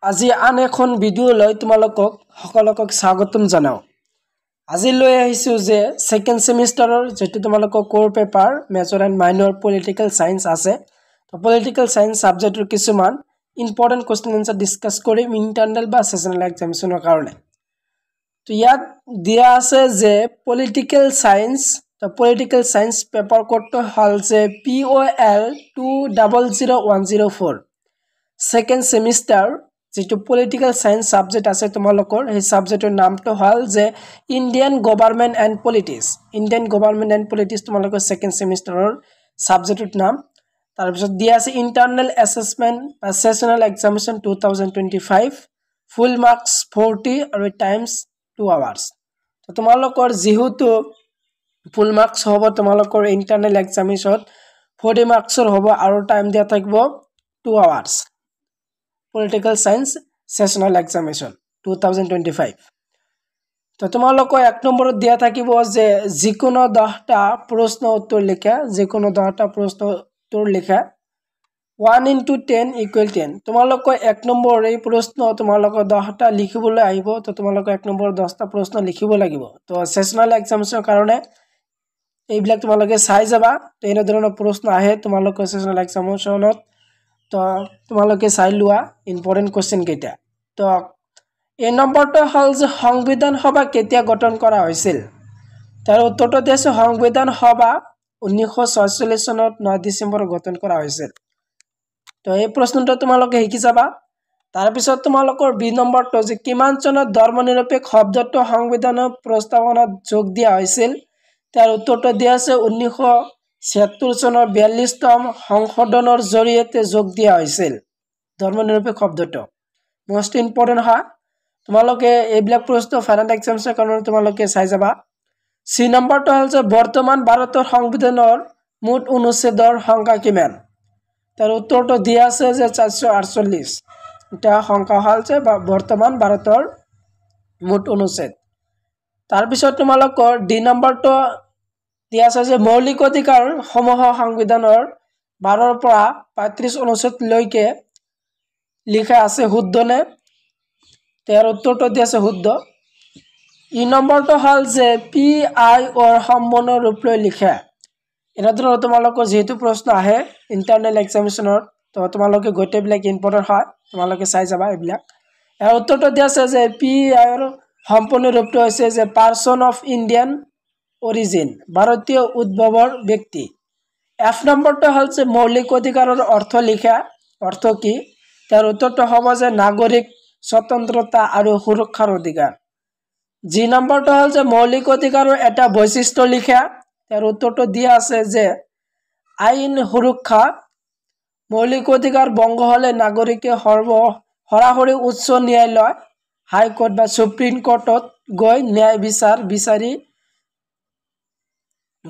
আজি আন এখন ভিডিও লৈ তোমালোকক সকলোকক স্বাগতম জনাও। আজি লৈ আহিছো যে সেকেন্ড সেমিস্টাৰৰ যেটো তোমালোকক core paper major and minor political science আছে। তো পলিটিক্যাল সায়েন্স সাবজেক্টৰ কিছুমান ইম্পৰ্টেন্ট কোৱেশ্চন আনসাৰ ডিসকাস কৰিম ইন্টাৰনেল বা সেশনাল এক্সামিনেশনৰ কাৰণে। তো ইয়াত দিয়া আছে যে পলিটিক্যাল সায়েন্স পেপাৰ কোডটো হল যে POL 200104 সেকেন্ড সেমিস্টাৰ যেটো পলিটিক্যাল সায়েন্স সাবজেক্ট আছে তোমালোকৰ এই সাবজেক্টৰ নামটো হল যে ইন্ডিয়ান গভৰ্নমেন্ট এন্ড পলিটিক্স তোমালোকৰ সেকেন্ড সেমিস্টাৰৰ সাবজেক্টৰ নাম। তাৰ পিছত দিয়া আছে ইন্টাৰনেল অ্যাসেসমেন্ট বা সেশনাল এক্সামিনেশন 2025 ফুল মাৰ্কস 40 আৰু টাইমস 2 আৱাৰ্স। তো তোমালোকৰ যেহেতু ফুল মাৰ্কস হ'ব তোমালোকৰ ইন্টাৰনেল এক্সামিনেশন 40 মাৰ্কসৰ হ'ব আৰু টাইম দিয়া থাকিব 2 hours. Political science sessional examination 2025। তো তোমালোকৰ এক নম্বৰত দিয়া থাকিব যে যিকোনো 10টা প্ৰশ্ন উত্তৰ লিখা 1 into 10 equal 10। তোমালোকৰ এক নম্বৰ এই প্ৰশ্ন তোমালোকৰ 10টা লিখিবলৈ আহিব। তো তোমালোকৰ এক নম্বৰ 10টা প্ৰশ্ন লিখিব লাগিব। তো সেশনাল এক্সামিনেশনৰ কাৰণে এইবিলাক তোমালোকে চাই যাবা। তো এনে ধৰণৰ প্ৰশ্ন আহে তোমালোকৰ সেশনাল এক্সামিনেশনত। তো তোমালোকে চাই লোৱা ইম্পৰ্টেন্ট কোৱেশ্চন কেইটা। তো এই নম্বৰটো হল যে সংবিধান সভা কেতিয়া গঠন কৰা হৈছিল। তাৰ উত্তৰটো দিছে সংবিধান সভা 1946 চনত 9 ডিসেম্বৰ গঠন কৰা হৈছিল। তো এই প্ৰশ্নটো তোমালোকে শিকি যাবা। তাৰ পিছত তোমালোকৰ বি নম্বৰটো যে কিমান চনত ধৰ্মনিৰপেক্ষ শব্দটো সংবিধানৰ প্ৰস্তাৱনাত যোগ দিয়া হৈছিল। তাৰ উত্তৰটো দিয়া আছে 1976 চনৰ 42তম সংশোধনৰ জৰিয়তে যোগ দিয়া হৈছিল ধৰ্মনিৰপেক্ষ শব্দটো। মোস্ট ইম্পৰ্টেন্ট হয় তোমালোকে এইবিলাক প্ৰশ্ন ফাইনেল এক্সামিনেশনৰ কাৰণে তোমালোকে চাই যাবা। সি নম্বৰটো হল যে বৰ্তমান ভাৰতৰ সংবিধানৰ মুঠ অনুচ্ছেদৰ সংখ্যা কিমান। তাৰ উত্তৰটো দিয়া আছে যে 448। এটা সংখ্যা হল যে বৰ্তমান ভাৰতৰ মুঠ অনুচ্ছেদ। তাৰ পিছত তোমালোকৰ ডি নম্বৰটো দিয়া আছে যে মৌলিক অধিকাৰ সমূহ সংবিধানৰ 12 পৰা 35 অনুচ্ছেদ লৈকে লিখা আছে শুদ্ধনে। তাৰ উত্তৰটো দিয়া আছে শুদ্ধ। ই নম্বৰটো হল যে PIOৰ সম্পূৰ্ণ ৰূপ লৈ লিখা। এনেধৰণৰ তোমালোকৰ যেহেতু প্ৰশ্ন আহে ইন্টাৰনেল এক্সামিনেশনত। তো তোমালোকে গোটেইবিলাক ইম্পৰ্টেন্ট হয় তোমালোকে চাই যাবা এইবিলাক। ইয়াৰ উত্তৰটো দিয়া আছে যে PIOৰ সম্পূৰ্ণ ৰূপটো হৈছে যে পাৰ্সন অফ ইণ্ডিয়ান অৰিজিন ভাৰতীয় উদ্ভৱৰ ব্যক্তি। এফ নম্বৰটো হল যে মৌলিক অধিকাৰৰ অৰ্থ লিখা। অৰ্থ কি। তাৰ উত্তৰটো হ'ব যে নাগৰিক স্বতন্ত্ৰতা আৰু সুৰক্ষাৰ অধিকাৰ। জি নম্বৰটো হল যে মৌলিক অধিকাৰৰ এটা বৈশিষ্ট্য লিখা। তাৰ উত্তৰটো দিয়া আছে যে আইন সুৰক্ষা। মৌলিক অধিকাৰ ভংগ হলে নাগৰিকে সৰাসৰি উচ্চ ন্যায়ালয় হাইকোৰ্ট বা সুপ্ৰিম কোৰ্টত গৈ ন্যায় বিচাৰি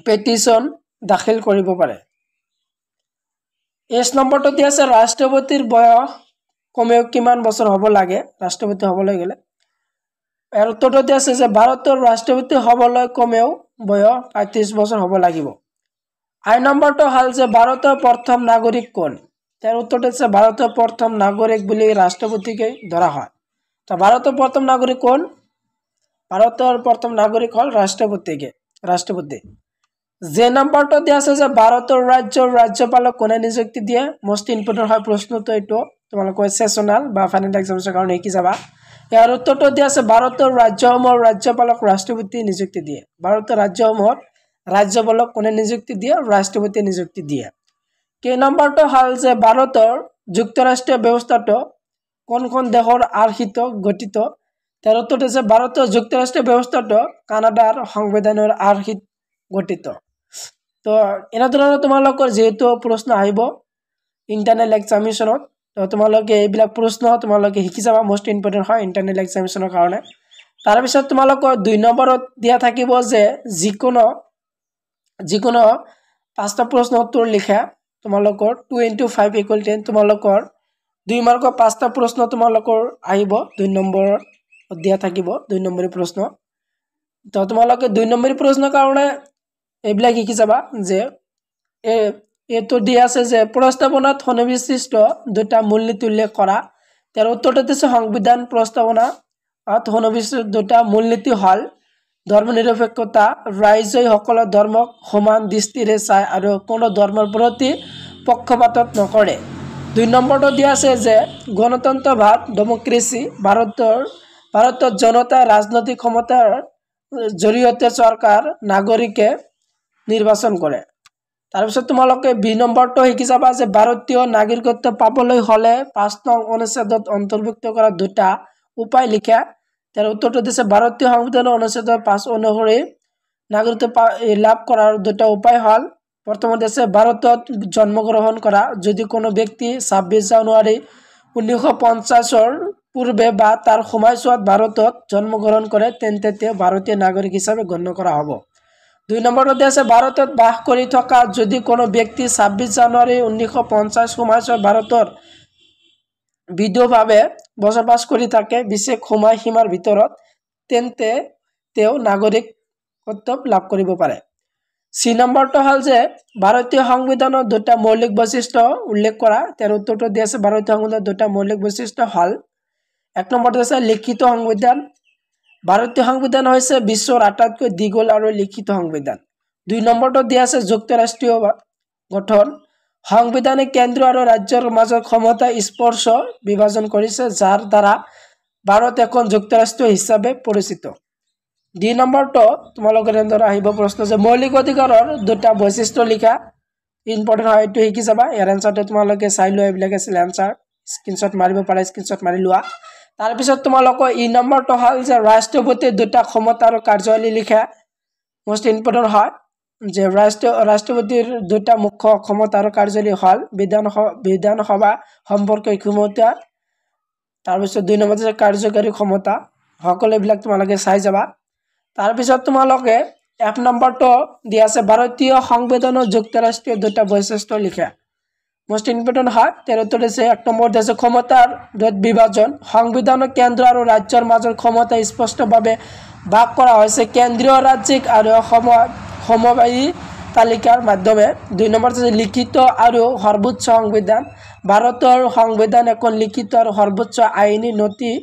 পেটিশন দাখিল কৰিব পাৰে। এছ নম্বৰটো দিয়া আছে ৰাষ্ট্ৰপতিৰ বয়স কমেও কিমান বছৰ হ'ব লাগে ৰাষ্ট্ৰপতি হ'বলৈ গ'লে। ইয়াৰ উত্তৰটো দিয়া আছে যে ভাৰতৰ ৰাষ্ট্ৰপতি হ'বলৈ কমেও বয়স 35 বছৰ হ'ব লাগিব। আই নম্বৰটো হল যে ভাৰতৰ প্ৰথম নাগৰিক কোন। তাৰ উত্তৰটো আছে ভাৰতৰ প্ৰথম নাগৰিক বুলি ৰাষ্ট্ৰপতিকে ধৰা হয়। তো ভাৰতৰ প্ৰথম নাগৰিক কোন। ভাৰতৰ প্ৰথম নাগৰিক হল ৰাষ্ট্ৰপতি। যে নম্বৰটো দিয়া আছে যে ভাৰতৰ ৰাজ্যৰ ৰাজ্যপালক কোনে নিযুক্তি দিয়ে। মোস্ট ইম্পৰ্টেন্ট হয় প্ৰশ্নটো এইটো তোমালোকৰ সেশনাল বা ফাইনেল এক্সামিনেশনৰ কাৰণে শিকি যাবা। ইয়াৰ উত্তৰটো দিয়া আছে ভাৰতৰ ৰাজ্যসমূহৰ ৰাজ্যপালক ৰাষ্ট্ৰপতি নিযুক্তি দিয়ে। ভাৰতৰ ৰাজ্যসমূহৰ ৰাজ্যপালক কোনে নিযুক্তি দিয়ে ৰাষ্ট্ৰপতি নিযুক্তি দিয়ে। কে নম্বৰটো হল যে ভাৰতৰ যুক্তৰাষ্ট্ৰীয় ব্যৱস্থাটো কোনখন দেশৰ আৰ্হিত গঠিত। তাৰ উত্তৰটো আছে ভাৰতৰ যুক্তৰাষ্ট্ৰীয় ব্যৱস্থাটো কানাডাৰ সংবিধানৰ আৰ্হিত গঠিত। তো এনেধৰণৰ তোমালোকৰ যেহেতু প্ৰশ্ন আহিব ইন্টাৰনেল এক্সামিনেশনত। তো তোমালোকে এইবিলাক প্ৰশ্ন তোমালোকে শিকি যাবা মোস্ট ইম্পৰ্টেন্ট হয় ইন্টাৰনেল এক্সামিনেশনৰ কাৰণে। তাৰ পিছত তোমালোকৰ 2 নম্বৰত দিয়া থাকিব যে যিকোনো 5টা প্ৰশ্ন উত্তৰ লিখা। তোমালোকৰ 2 into 5 equal 10। তোমালোকৰ 2 মাৰ্কৰ 5টা প্ৰশ্ন তোমালোকৰ আহিব 2 নম্বৰত দিয়া থাকিব 2 নম্বৰী প্ৰশ্ন। তো তোমালোকে 2 নম্বৰী প্ৰশ্নৰ কাৰণে এইবিলাক শিকি যাবা যে এইটো দিয়া আছে যে প্ৰস্তাৱনাত সন্নিবিষ্ট দুটা মূলনীতি উল্লেখ কৰা। তাৰ উত্তৰটা হচ্ছে সংবিধান প্ৰস্তাবনা সন্নিবেশিত দুটা মূলনীতি হল ধৰ্মনিৰপেক্ষতা ৰাইজই সকলো ধৰ্মক সমান দৃষ্টিৰে চায় আৰু কোনো ধৰ্মৰ প্ৰতি পক্ষপাত নকৰে 2 নম্বৰটো দিয়া আছে যে গণতন্ত্ৰবাদ ডেমোক্ৰেসি ভাৰতৰ জনতা ৰাজনৈতিক ক্ষমতাৰ জৰিয়তে চৰকাৰ নাগৰিকে নিৰ্বাচন কৰে তাৰপিছত তোমালোকে 2 নম্বৰটো শিকি যাবা যে ভাৰতীয় নাগৰিকত্ব পাবলৈ হলে 5 নং অনুচ্ছেদত অন্তৰ্ভুক্ত কৰা দুটা উপায় লিখা তাৰ উত্তৰটা দিছে ভাৰতীয় সংবিধান অনুচ্ছেদ 5 অনুসৰি নাগৰিকত্ব লাভ কৰাৰ দুটা উপায় হল প্ৰথমতে আছে ভাৰতত জন্মগ্ৰহণ কৰা যদি কোনো ব্যক্তি 26 জানুৱাৰী 1950 পূৰ্বে বা তাৰ সময়ছোৱাত ভাৰতত জন্মগ্ৰহণ কৰে তেন্তে তেওঁ ভাৰতীয় নাগৰিক হিচাপে গণ্য কৰা হ'ব 2 নম্বৰতে আছে ভাৰতত বাস কৰি থকা যদি কোনো ব্যক্তি 26 জানুৱাৰী 1950 সময়ছোৱাত ভাৰতৰ বিধভাৱে বসবাস কৰি থাকে বিশেষ সময় সীমাৰ ভিতৰত তেন্তে তেওঁ নাগৰিকত্ব লাভ কৰিব পাৰে 3 নম্বৰটো হল যে ভাৰতীয় সংবিধানৰ দুটা মৌলিক বৈশিষ্ট্য উল্লেখ কৰা তাৰ উত্তৰটো দিয়া আছে ভাৰতীয় সংবিধানৰ দুটা মৌলিক বৈশিষ্ট্য হল 1 নম্বৰটো আছে লিখিত সংবিধান ভাৰতীয় সংবিধান হৈছে বিশ্বৰ আটাইতকৈ দীঘল আৰু লিখিত সংবিধান 2 নম্বৰটো দিয়া আছে যুক্তৰাষ্ট্ৰীয় গঠন সংবিধানে কেন্দ্ৰ আৰু ৰাজ্যৰ মাজৰ ক্ষমতা স্পৰ্শ বিভাজন কৰিছে যাৰ দ্বাৰা ভাৰত এখন যুক্তৰাষ্ট্ৰীয় হিচাপে পৰিচিত 2 নম্বৰটো তোমালোকৰ এন্দৰ আহিব প্ৰশ্ন যে মৌলিক অধিকাৰৰ দুটা বৈশিষ্ট্য লিখা ইম্পৰ্টেন্ট হয় এটো শিকি যাবা ইয়াৰ আনসাৰটো তোমালোকে চাই লোৱা এইবিলাক আছিল আনসাৰ স্ক্ৰিনশ্বট মাৰিব পাৰা স্ক্ৰিনশ্বট মাৰি লোৱা তাৰ পিছত তোমালোকৰ ই নম্বৰটো হল যে ৰাষ্ট্ৰপতিৰ দুটা ক্ষমতা আৰু কাৰ্যাৱলী লিখা মোস্ট ইম্পৰ্টেন্ট হয় যে ৰাষ্ট্ৰপতিৰ দুটা মুখ্য ক্ষমতা আৰু কাৰ্যাৱলী হল বিধানসভা সম্পৰ্কীয় ক্ষমতা তাৰ পিছত 2 নম্বৰতে কাৰ্যকাৰী ক্ষমতা সকলোবিলাক তোমালোকে চাই যাবা তাৰ পিছত তোমালোকে 1 নম্বৰটো দিয়া আছে ভাৰতীয় সংবিধানৰ যুক্তৰাষ্ট্ৰীয় দুটা বৈশিষ্ট্য লিখা মোস্ট ইম্পৰ্টেন্ট হয় তাৰ উত্তৰ আছে 1 নম্বৰতে আছে ক্ষমতাৰ বিভাজন সংবিধানৰ কেন্দ্ৰ আৰু ৰাজ্যৰ মাজৰ ক্ষমতা স্পষ্টভাৱে ভাগ কৰা হৈছে কেন্দ্ৰীয় ৰাজ্যিক আৰু সমবায়ী তালিকাৰ মাধ্যমে 2 নম্বৰতে আছে লিখিত আৰু সৰ্বোচ্চ সংবিধান ভাৰতৰ সংবিধান এখন লিখিত আৰু সৰ্বোচ্চ আইনী নথি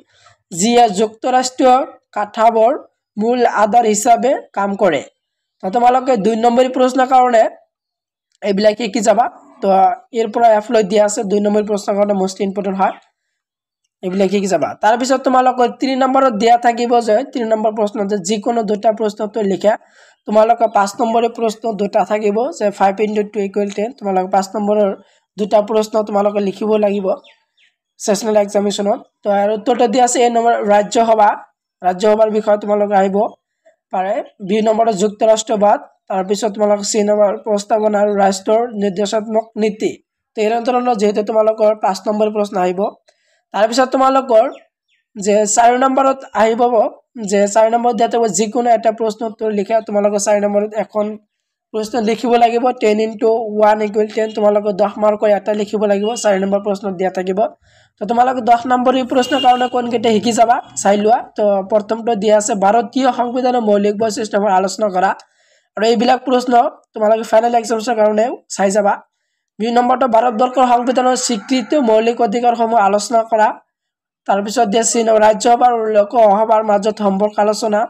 যিয়ে যুক্তৰাষ্ট্ৰীয় কাঠামৰ মূল আধাৰ হিচাপে কাম কৰে তো তোমালোকে 2 নম্বৰ প্ৰশ্নৰ কাৰণে এইবিলাক কি যাবা তো এৰ পৰা এফলৈ দিয়া আছে 2 নম্বৰ প্ৰশ্নৰ কাৰণে মোস্ট ইম্পৰ্টেন্ট হয় এইবিলাক কি যাবা তাৰ পিছত তোমালোকৰ 3 নম্বৰত দিয়া থাকিব যে 3 নম্বৰ প্ৰশ্নতে যিকোনো দুটা প্ৰশ্নটো লিখা তোমালোকৰ 5 নম্বৰ প্ৰশ্ন দুটা থাকিব যে 5 * 2 = 10 তোমালোকৰ 5 নম্বৰৰ দুটা প্ৰশ্ন তোমালোকে লিখিব লাগিব সেশনাল এক্সামিনেশনত তো আৰু উত্তৰটো দিয়া আছে এ নম্বৰ ৰাজ্যসভাৰ বিষয়ে তোমালোকে আহিব পাৰে 2 নম্বৰত যুক্তৰাষ্ট্ৰবাদ তাৰ পিছত তোমালোকৰ 3 নম্বৰ প্ৰস্তাৱনা আৰু ৰাষ্ট্ৰৰ নিৰ্দেশাত্মক নীতি তো এই ধৰণৰ যেহেতু তোমালোকৰ 5 নম্বৰ প্ৰশ্ন আহিব তাৰ পিছত তোমালোকৰ যে 4 নম্বৰত আহিব যে 4 নম্বৰত দিয়াতে যিকোনো এটা প্ৰশ্ন উত্তৰ লিখা তোমালোকৰ 4 নম্বৰত এখন প্ৰশ্ন লিখিব লাগিব 10 * 1 = 10 তোমালোকৰ 10 মাৰ্কৰ এটা লিখিব লাগিব 4 নম্বৰ প্ৰশ্ন দিয়া থাকিব তো তোমালোকে 10 নম্বৰ প্ৰশ্নৰ কাৰণে কোন কেইটা শিকি যাবা চাই লোৱা তো প্ৰথমটো দিয়া আছে ভাৰতীয় সংবিধানৰ মৌলিক বৈশিষ্ট্যবোৰ আলোচনা কৰা আৰু এইবিলাক প্ৰশ্ন তোমালোকে ফাইনাল এক্সামৰ কাৰণে চাই যাবা 2 নম্বৰটো ভাৰতবৰ্ষৰ সংবিধানৰ স্বীকৃত মৌলিক অধিকাৰসমূহ আলোচনা কৰা তাৰ পিছত দিয়া আছে ৰাজ্যসভা আৰু লোকসভাৰ মাজত সম্পৰ্ক আলোচনা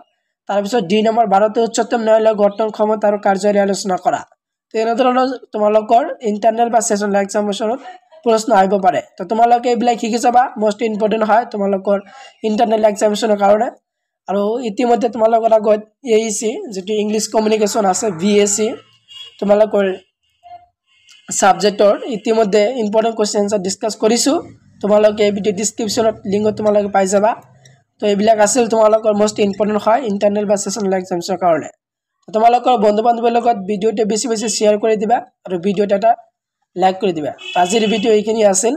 তাৰ পিছত 2 নম্বৰ ভাৰতীয় উচ্চতম ন্যায়ালয় গঠন ক্ষমতা আৰু কাৰ্যকাৰী আলোচনা কৰা তো এই ধৰণৰ তোমালোকৰ ইন্টাৰনেল বা সেশনাল এক্সামিনেশনত প্ৰশ্ন আহিব পাৰে তো তোমালোকে এইবিলাক শিকি যাবা মোস্ট ইম্পৰ্টেন্ট হয় তোমালোকৰ ইন্টাৰনেল এক্সামিনেশনৰ কাৰণে আৰু ইতিমধ্যে তোমালোকৰ আগত এইচি যেটো ইংলিশ কমিউনিকেশন আছে ভিএসি তোমালোকৰ সাবজেক্টৰ ইতিমধ্যে ইম্পৰ্টেন্ট কোৱেশ্চন আনসাৰ ডিসকাস কৰিছো তোমালোকে এই ভিডিও ডেসক্ৰিপচনত লিংক তোমালোকে পাই যাবা তো এইবিলাক আছিল তোমালোকৰ মোস্ট ইম্পৰ্টেন্ট হয় ইন্টাৰনেল বা সেশনাল এক্সামিনেশনৰ কাৰণে তোমালোকৰ বন্ধু-বান্ধৱীৰ লগত ভিডিওটো বেছি বেছি শেয়াৰ কৰি দিবা আৰু ভিডিওটো এটা লাইক কৰি দিবা আজিৰ ভিডিও এইখিনি আছিল